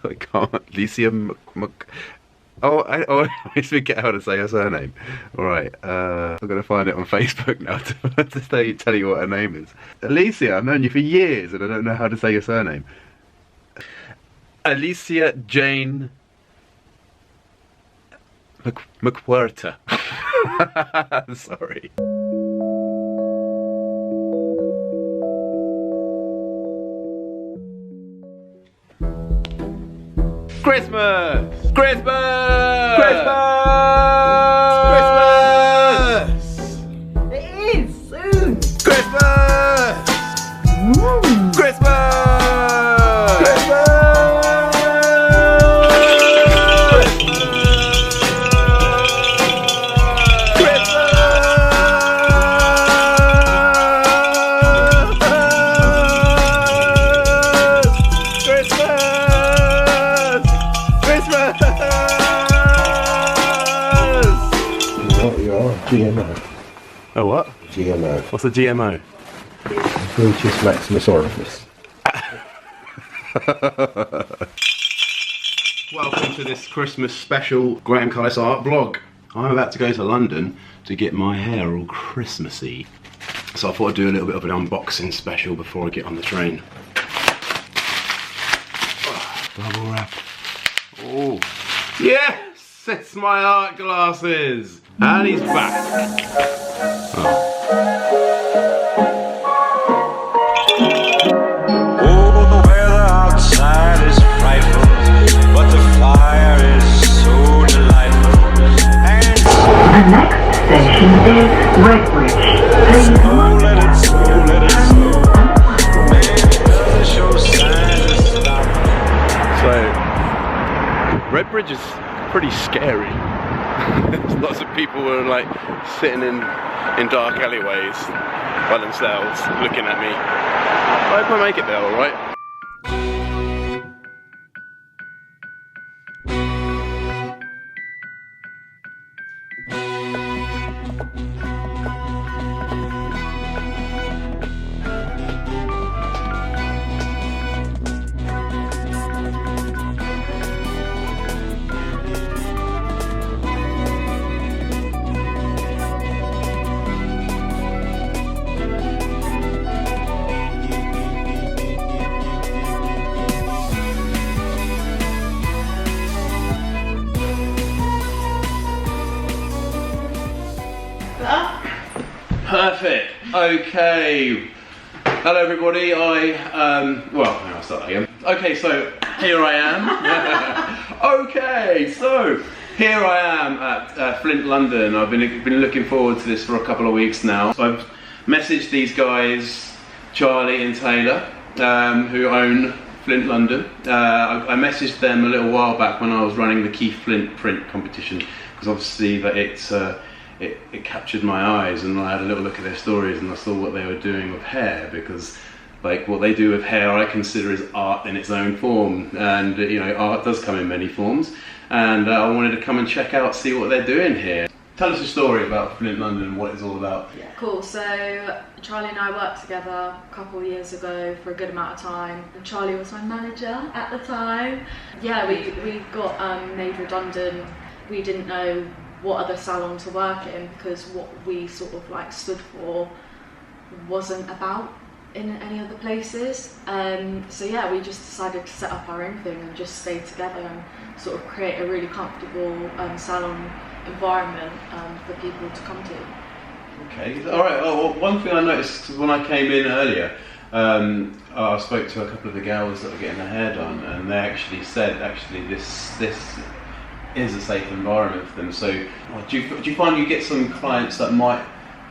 I can't. Alecia Oh, I always forget how to say her surname. Alright, I'm going to find it on Facebook now to tell you what her name is. Alecia, I've known you for years and I don't know how to say your surname. Alecia Jane McWhirter. Sorry. Christmas! Christmas! Christmas! Christmas! It is soon! Christmas! Christmas! Christmas! GMO. A what? GMO. What's a GMO? Gluteus maximus orifice. Welcome to this Christmas special Graham Collis Art vlog. I'm about to go to London to get my hair all Christmassy. So I thought I'd do a little bit of an unboxing special before I get on the train. Bubble wrap. Oh, yes! It's my art glasses! And he's back. Oh, the weather outside is frightful, but the fire is so delightful. And The next station is Redbridge. Please let it snow, let it snow. Maybe the show signs of stop. so Redbridge is pretty scary. There's lots of people who are like sitting in dark alleyways by themselves, looking at me. I hope I make it there alright. Perfect. Okay. Hello everybody. I'll start again. Okay, so here I am. Okay, so here I am at Flint London. I've been looking forward to this for a couple of weeks now. So I've messaged these guys, Charlie and Taylor, who own Flint London. I messaged them a little while back when I was running the Keith Flint print competition, because obviously that it captured my eyes, and I had a little look at their stories and I saw what they were doing with hair, because like what they do with hair I consider is art in its own form, and you know, art does come in many forms, and I wanted to come and check out, see what they're doing here. Tell us a story about Flint London, what it's all about. Yeah, cool. So Charlie and I worked together a couple of years ago for a good amount of time. And Charlie was my manager at the time. Yeah, we got made redundant. We didn't know what other salon to work in, because what we sort of like stood for wasn't about in any other places. So yeah, we just decided to set up our own thing and just stay together and sort of create a really comfortable salon environment for people to come to. Okay, alright. Oh, well, one thing I noticed when I came in earlier, I spoke to a couple of the girls that were getting their hair done, and they actually said this is a safe environment for them. So do you find you get some clients that might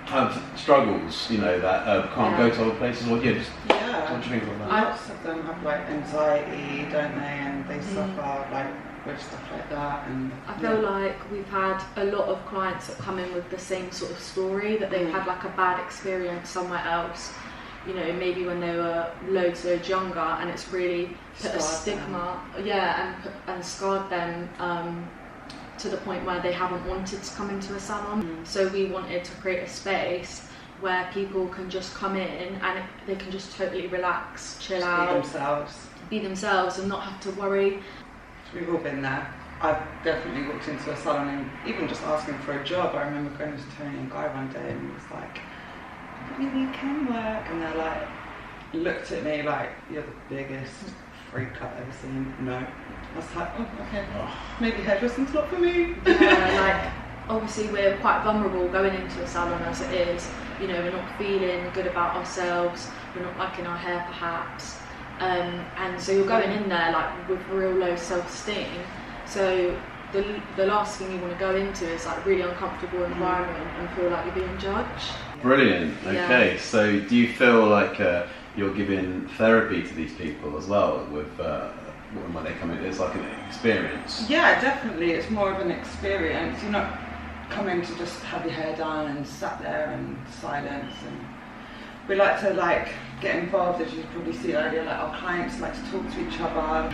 have struggles, you know, that can't go to other places, or what do you think about that? Lots of them have like anxiety, don't they, and they suffer like with stuff like that. And I feel like we've had a lot of clients that come in with the same sort of story, that they've had like a bad experience somewhere else, you know, maybe when they were loads younger, and it's really put a stigma, and scarred them to the point where they haven't wanted to come into a salon. So we wanted to create a space where people can just come in and they can just totally relax, chill out, themselves. be themselves and not have to worry. We've all been there. I've definitely walked into a salon and even just asking for a job. I remember going to Tony and Guy one day and he was like, maybe you can work. And they're like, looked at me like, you're the biggest freak I've ever seen. No. I was like, oh, okay, maybe hairdressing's not for me. Yeah, like, obviously we're quite vulnerable going into a salon as it is. You know, we're not feeling good about ourselves, we're not liking our hair perhaps. And so you're going in there like with real low self-esteem. So the last thing you want to go into is like a really uncomfortable environment and feel like you're being judged. Brilliant. Okay, so do you feel like you're giving therapy to these people as well with when they come in? It's like an experience. Yeah, definitely. It's more of an experience. You're not coming to just have your hair done and sat there in silence. And we like to get involved, as you probably see earlier. Like our clients like to talk to each other.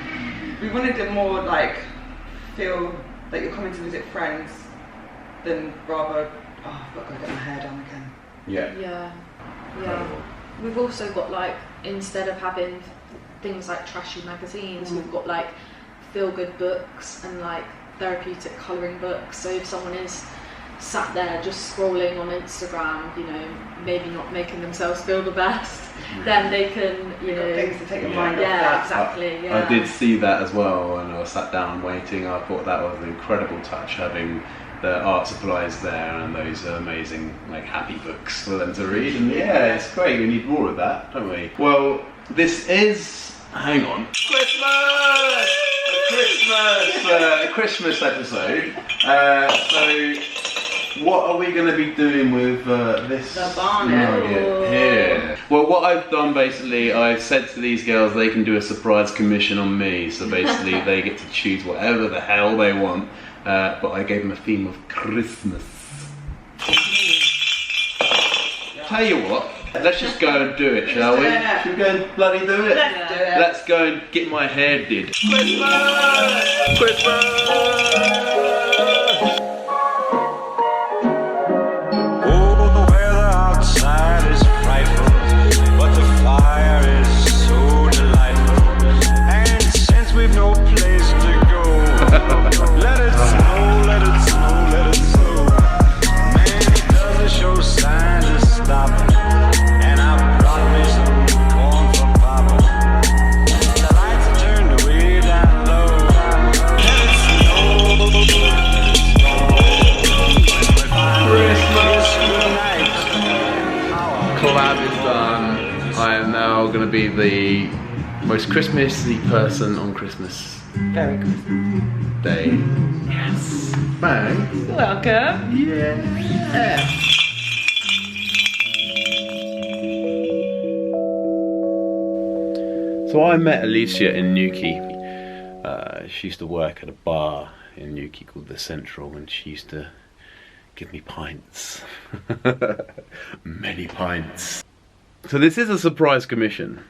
We wanted it more feel that you're coming to visit friends than rather, oh, I've got to go get my hair done again. Yeah. Yeah. Incredible. Yeah. We've also got instead of having things like trashy magazines, we've got feel-good books and therapeutic colouring books. So if someone is sat there just scrolling on Instagram, you know, maybe not making themselves feel the best, then they can, you know, things to take your mind off yeah, that. exactly. Yeah. I did see that as well when I was sat down waiting. I thought that was an incredible touch, having the art supplies there and those amazing happy books for them to read. And yeah, it's great. We need more of that, don't we? Well, this is, hang on, Christmas episode. So what are we going to be doing with this nugget here? Well, what I've done basically, I've said to these girls they can do a surprise commission on me. So basically they get to choose whatever the hell they want. But I gave them a theme of Christmas. Tell you what, let's just go and do it, shall we? Should we go and bloody do it? Let's do it. Let's go and get my hair did. Christmas! Christmas! Oh, the weather outside is frightful, but the fire is so delightful. And since we've no place to go, let it snow, let it snow, let it snow. Man, it doesn't show signs of stopping. And I brought me some corn for Papa. The lights are turned way down low. Let it snow, let it Collab is done. I am now going to be the most Christmassy person on Christmas Very good. Day. Yes. Thanks. You're welcome. Yeah. So I met Alecia in Newquay. She used to work at a bar in Newquay called The Central, and she used to give me pints. Many pints. So this is a surprise commission,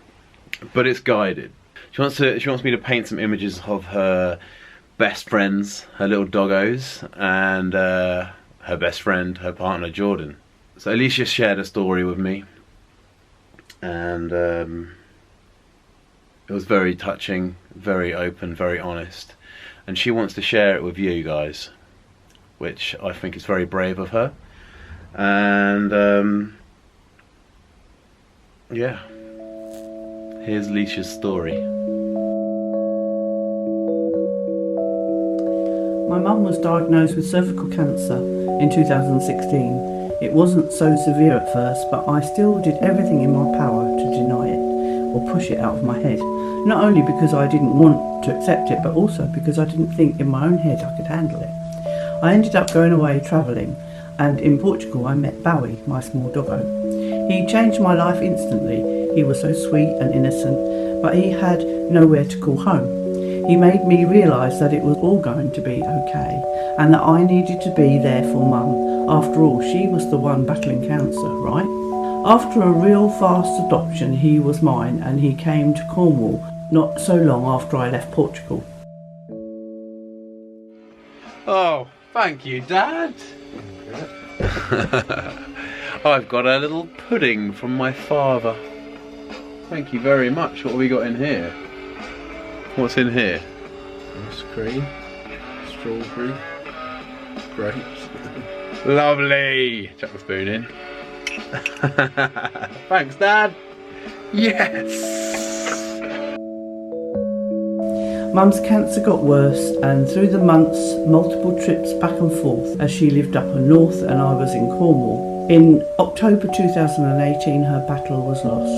but it's guided. She wants me to paint some images of her best friends, her little doggos, and her best friend, her partner Jordon. So Alecia shared a story with me, and it was very touching, very open, very honest, and she wants to share it with you guys, which I think is very brave of her. And yeah, here's Alecia's story. My mum was diagnosed with cervical cancer in 2016. It wasn't so severe at first, but I still did everything in my power to deny it or push it out of my head. Not only because I didn't want to accept it, but also because I didn't think in my own head I could handle it. I ended up going away travelling, and in Portugal I met Bowie, my small doggo. He changed my life instantly. He was so sweet and innocent, but he had nowhere to call home. He made me realise that it was all going to be okay, and that I needed to be there for Mum. After all, she was the one battling cancer, right? After a real fast adoption, he was mine, and he came to Cornwall not so long after I left Portugal. Oh, thank you, Dad. I've got a little pudding from my father. Thank you very much. What have we got in here? What's in here? Ice cream, strawberry, grapes. Lovely! Chuck the spoon in. Thanks, Dad. Yes! Mum's cancer got worse, and through the months, multiple trips back and forth as she lived up north and I was in Cornwall. In October 2018, her battle was lost.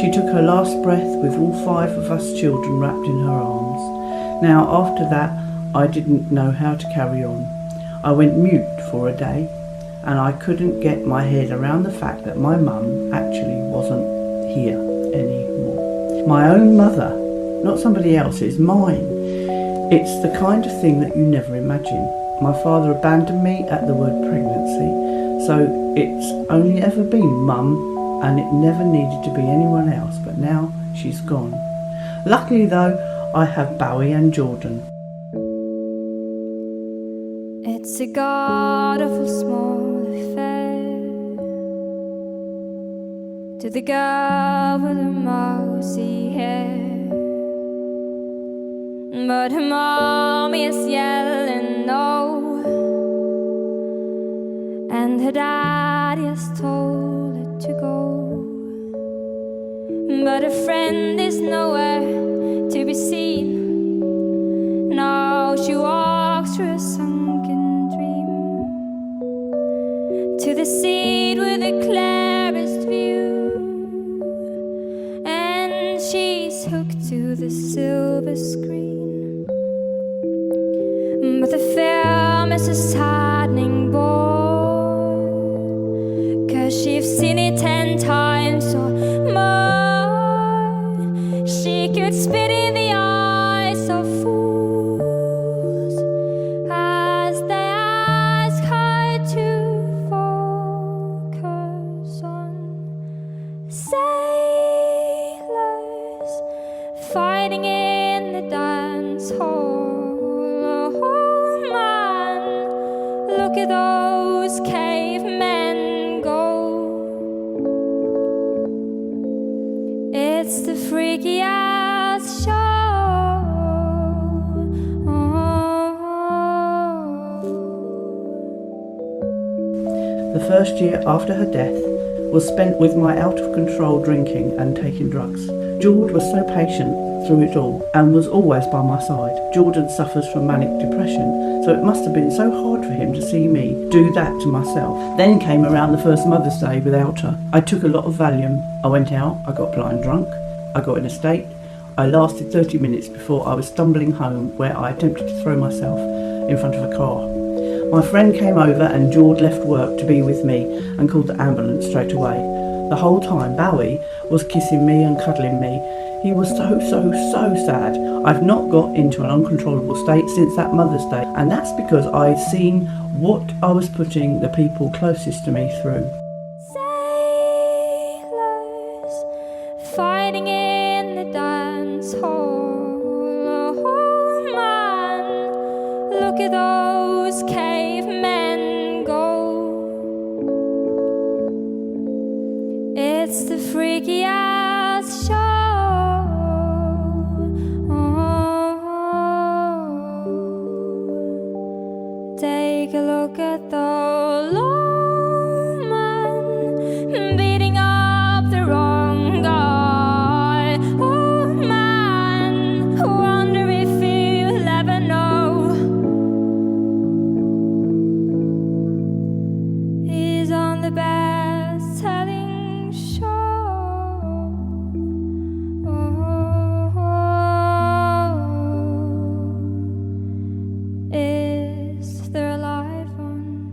She took her last breath with all 5 of us children wrapped in her arms. Now, after that, I didn't know how to carry on. I went mute for a day, and I couldn't get my head around the fact that my mum actually wasn't here anymore. My own mother. Not somebody else's, mine. It's the kind of thing that you never imagine. My father abandoned me at the word pregnancy, so it's only ever been mum, and it never needed to be anyone else, but now she's gone. Luckily though, I have Bowie and Jordon. It's a god-awful small affair to the girl with the mousy hair. But her mommy is yelling no, and her daddy has told her to go. But her friend is nowhere to be seen. Now she walks through a sunken dream to the seat with the clearest view, and she's hooked to the silver screen. But the film is a saddening bore, 'cause she's seen it 10 times or more. She could spit in the eyes of fools as they ask her to focus on sailors fighting in the dance hall. Look at those cavemen go. It's the freaky ass show. The first year after her death was spent with my out-of-control drinking and taking drugs. Jord was so patient through it all and was always by my side. Jordon suffers from manic depression, so it must have been so hard for him to see me do that to myself. Then came around the first Mother's Day without her. I took a lot of Valium. I went out, I got blind drunk, I got in a state. I lasted 30 minutes before I was stumbling home, where I attempted to throw myself in front of a car. My friend came over and Jord left work to be with me and called the ambulance straight away. The whole time Bowie was kissing me and cuddling me. He was so sad. I've not got into an uncontrollable state since that Mother's Day, and that's because I'd seen what I was putting the people closest to me through. Sailors fighting in the dance hall. Oh man, look at those cavemen go. It's the freaky ass show. Take a look at the lawman beating up the wrong guy. Oh man, wonder if you'll ever know. He's on the best-selling show. Is there a live one?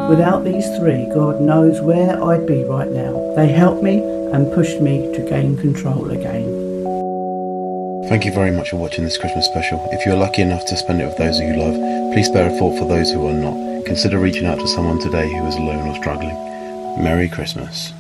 Without these three, God knows where I'd be right now. They helped me and pushed me to gain control again. Thank you very much for watching this Christmas special. If you're lucky enough to spend it with those who you love, please spare a thought for those who are not. Consider reaching out to someone today who is alone or struggling. Merry Christmas.